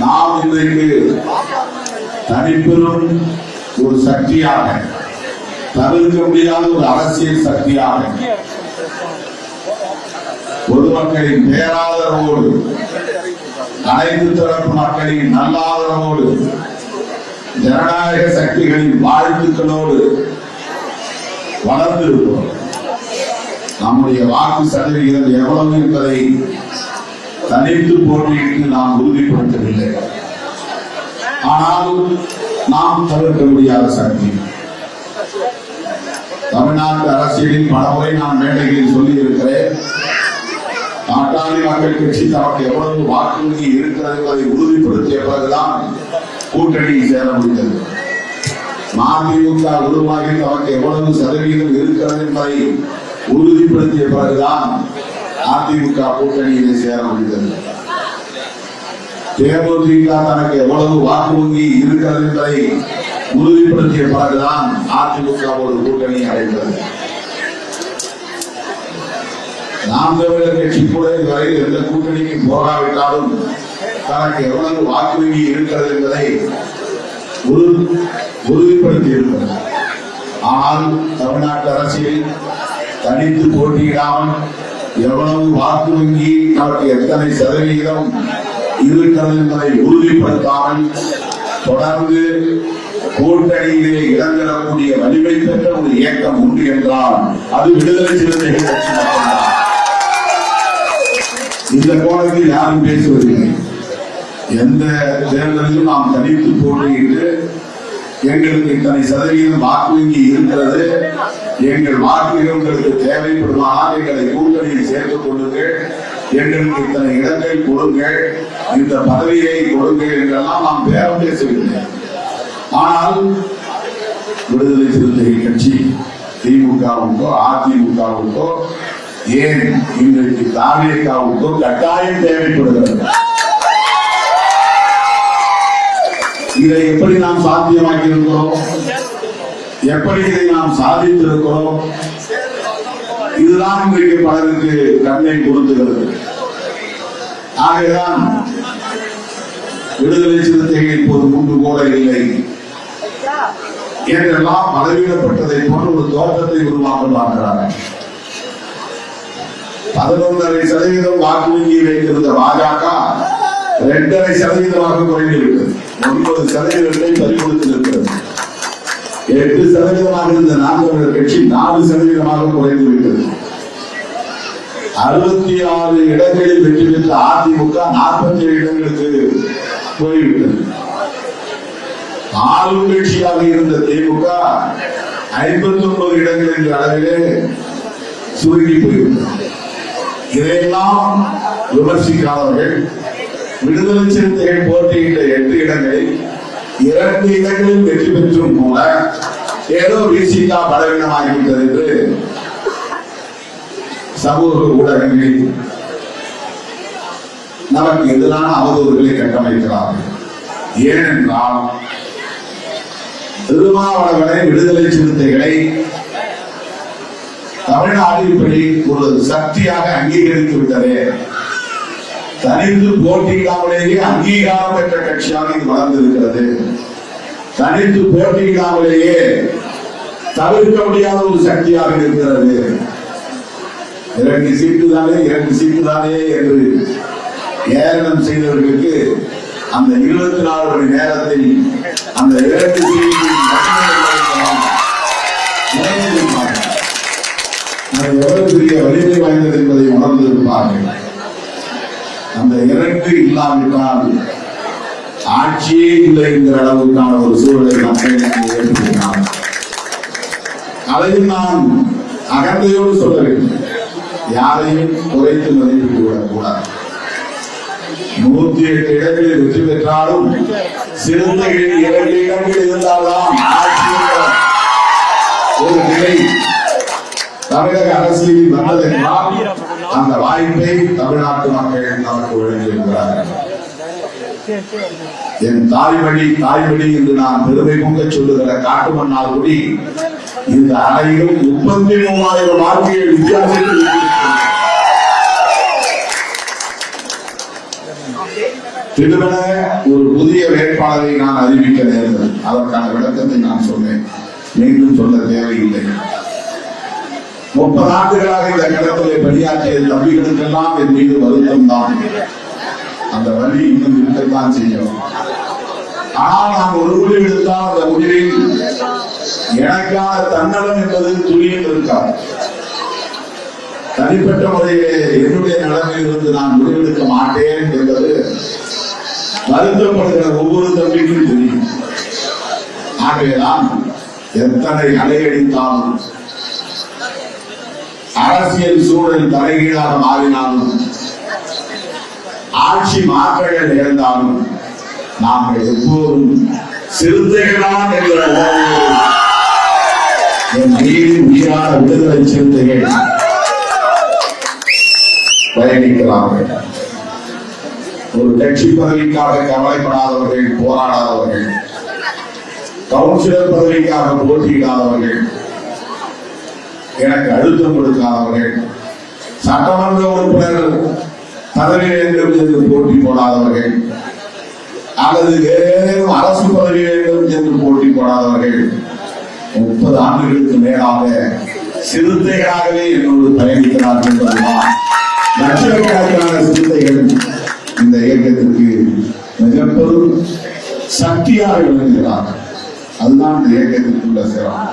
நாம் இன்றைக்கு தனிப்பெரும் ஒரு சக்தியாக, தவிர்க்க முடியாத ஒரு அரசியல் சக்தியாக, பொதுமக்களின் பேராதரவோடு, அனைத்து தரப்பு மக்களின் நல்லாதரவோடு, ஜனநாயக சக்திகளின் வாழ்த்துக்களோடு வளர்ந்திருக்கிறோம். நம்முடைய வாக்கு சதவிகிதம் எவ்வளவு என்பதை தனித்து போட்டியிட்டு நாம் உறுதிப்படுத்தவில்லை. ஆனால் நாம் தவிர்க்க முடியாத சக்தி. தமிழ்நாட்டு அரசியலில் பலமுறை நான் மேடைகளில் சொல்லி இருக்கிறேன். பாட்டாளி மக்கள் கட்சி தமக்கு எவ்வளவு வாக்குறுதி இருக்கிறது என்பதை உறுதிப்படுத்திய பிறகுதான் கூட்டணியில் சேர முடிந்தது. மதிமுக உருவாகி நமக்கு எவ்வளவு சதவீதம் இருக்கிறது என்பதை உறுதிப்படுத்திய பிறகுதான் அதிமுக கூட்டணியிலே சேர முடிந்தது. தேமுதிக தனக்கு எவ்வளவு வாக்கு வங்கி இருக்கிறது என்பதை உறுதிப்படுத்திய பிறகுதான் அதிமுக ஒரு கூட்டணி அடைந்தது. நாம் தமிழர் கட்சி கூட இதுவரை எந்த கூட்டணிக்கு போகாவிட்டாலும் தனக்கு எவ்வளவு வாக்கு வங்கி இருக்கிறது என்பதை உறுதிப்படுத்தி இருக்கிறது. ஆனால் தமிழ்நாட்டு அரசியல் தனித்து போட்டியிடாமல் எவ்வளவு வாக்கு வங்கி நமக்கு எத்தனை சதவீதம் இருக்கிறது என்பதை உறுதிப்படுத்தாமல் தொடர்ந்து கூட்டணியிலே இடம்பெறக்கூடிய வலிமை பெற்ற ஒரு இயக்கம் உண்டு என்றால் அது விடுதலை சிறுத்தைகள் கட்சி மட்டும்தான். இந்த கோணத்தில் யாரும் பேசுவதில்லை. எந்த தேர்தலிலும் நாம் தனித்து போட்டியிட்டு எங்களுக்கு இத்தனை சதவீதம் வாக்கு வங்கி இருக்கிறது, எங்கள் வாக்குகள் உங்களுக்கு தேவைப்படுமானால் எங்களை கூட்டணியில் சேர்த்துக் கொள்ளுங்கள், எங்களுக்கு இத்தனை இடங்கள் கொடுங்கள், இந்த பதவியை கொடுங்கள் என்றெல்லாம் நாம் பேரம் பேசவில்லை. ஆனால் விடுதலை சிறுத்தைகள் கட்சி திமுகவுக்கோ அதிமுகவுக்கோ ஏன் இன்றைக்கு தாவேகாவுக்கோ கட்டாயம் தேவைப்படுகிறது. இதை எப்படி நாம் சாத்தியமாக்கி இருக்கிறோம், எப்படி இதை நாம் சாதித்திருக்கிறோம், இதுதான் இன்றைக்கு பலருக்கு கண்ணை கொடுத்துகிறது. ஆகைதான் விடுதலை சிறுத்தைகள் இப்போது முன்பு கூட இல்லை என்றெல்லாம் பலவீனப்பட்டதை போன்ற ஒரு தோற்றத்தை உருவாக்க பார்க்கிறார்கள். 11.5% வாக்கு வங்கியை வைத்திருந்த பாஜக 2.5% குறைந்துவிட்டது. 9% பறிகொடுத்திருக்கிறது. 8% இருந்த நாம் தமிழர் கட்சி 4% குறைந்துவிட்டது. 66 இடங்களில் வெற்றி பெற்ற அதிமுக 47 இடங்களுக்கு போய்விட்டது. ஆளும் கட்சியாக இருந்த திமுக 59 இடங்கள் என்ற அளவிலே சுருங்கி போய்விட்டது. இதையெல்லாம் விமர்சிக்காதவர்கள் விடுதலை சிறுத்தைகள் போட்டியிட்ட 8 இடங்களில் 2 இடங்களில் வெற்றி பெற்றும் கூட ஏதோ விசிகா பலவீனமாகிவிட்டது என்று சமூக ஊடகங்களில் நமக்கு எதிரான அவதூறுகளை கட்டமைக்கிறார்கள். ஏனென்றால் திருமாவளவனை விடுதலை சிறுத்தைகளை தமிழ்நாடு இப்படி ஒரு சக்தியாக அங்கீகரித்து விட்டதே, தனித்து போட்டியிடாமலேயே அங்கீகாரம் பெற்ற கட்சியாக இது வளர்ந்திருக்கிறது, தனித்து போட்டியிடாமலேயே தவிர்க்க முடியாத ஒரு சக்தியாக இருக்கிறது, 2 சீட்டு தானே என்று ஏளனம் செய்தவர்களுக்கு அந்த 24 மணி நேரத்தில் அந்த 2 சீட்டில் எவ்வளவு பெரிய வலிமை வாய்ந்தது என்பதை உணர்ந்திருப்பார்கள். அந்த 2 இல்லாவிட்டால் ஆட்சியே இல்லை என்கிற அளவுக்கான ஒரு சூழலை மக்கள் ஏற்படுத்தினார். அதையும் நான் அகந்தையோடு சொல்ல வேண்டும், யாரையும் குறைத்து மதிப்பிட்டு விடக்கூடாது. 108 இடங்களில் வெற்றி பெற்றாலும் சிறுத்தைகளில் 2 இடங்கள் இருந்தால்தான் ஒரு நிலை தமிழக அரசியலில் வந்ததென்றால் அந்த வாய்ப்பை தமிழ்நாட்டு மக்கள் நமக்கு வழங்கியிருக்கிறார்கள். என் தாய்மொழி என்று நான் பெருமை பொங்க சொல்லுகிற காட்டுமன்னார்குடி இந்த அறையிலும் 33,000 வாக்குகள் வித்தியாசத்தில் திடீரென ஒரு புதிய வேட்பாளரை நான் அறிவிக்க நேர்ந்தது. அதற்கான விளக்கத்தை நான் சொன்னேன், மீண்டும் சொல்ல தேவையில்லை. 30 ஆண்டுகளாக இந்த கடத்திலே பணியாற்றிய தம்பிகளுக்கெல்லாம் என் மீது வருத்தம் தான். அந்த வழி இன்னும் இருக்கத்தான் செய்யும். ஆனால் நான் ஒரு முடிவு எடுத்தால் அந்த முடிவில் எனக்கான தன்னலம் என்பது துணியில் இருக்காது. தனிப்பட்ட முறையிலே என்னுடைய நிலைமையிலிருந்து நான் முடிவெடுக்க மாட்டேன் என்பது வருத்தப்படுகிற ஒவ்வொரு தம்பிக்கும் தெரியும். ஆகவேதான் எத்தனை அலையடித்தாலும் அரசியல் சூழல் தலைகீழாக மாறினாலும் ஆட்சி மாற்றங்கள் நிகழ்ந்தாலும் நாங்கள் எப்போதும் சிறுத்தைகளான் என்கிற என் நீரின் உயிரான விடுதலை சிறுத்தைகள் பயணிக்கிறார்கள். ஒரு கட்சி பதவிக்காக கவலைப்படாதவர்கள், போராடாதவர்கள், கவுன்சிலர் பதவிக்காக போட்டியிடாதவர்கள், எனக்கு அழுத்தம் கொடுக்காதவர்கள், சட்டமன்ற உறுப்பினர் பதவி வேண்டும் என்று போட்டி போடாதவர்கள், அல்லது வேறேனும் அரசு பதவி வேண்டும் என்று போட்டி போடாதவர்கள் 30 ஆண்டுகளுக்கு மேலாக சிறுத்தைகளாகவே என்னோடு பயணிக்கிறார்கள் என்பதுதான். லட்சக்கணக்கான சிறுத்தைகள் இந்த இயக்கத்திற்கு மிக பெரும் சக்தியாக விளங்குகிறார்கள். அதுதான் இந்த இயக்கத்திற்குள்ள சிறப்பு.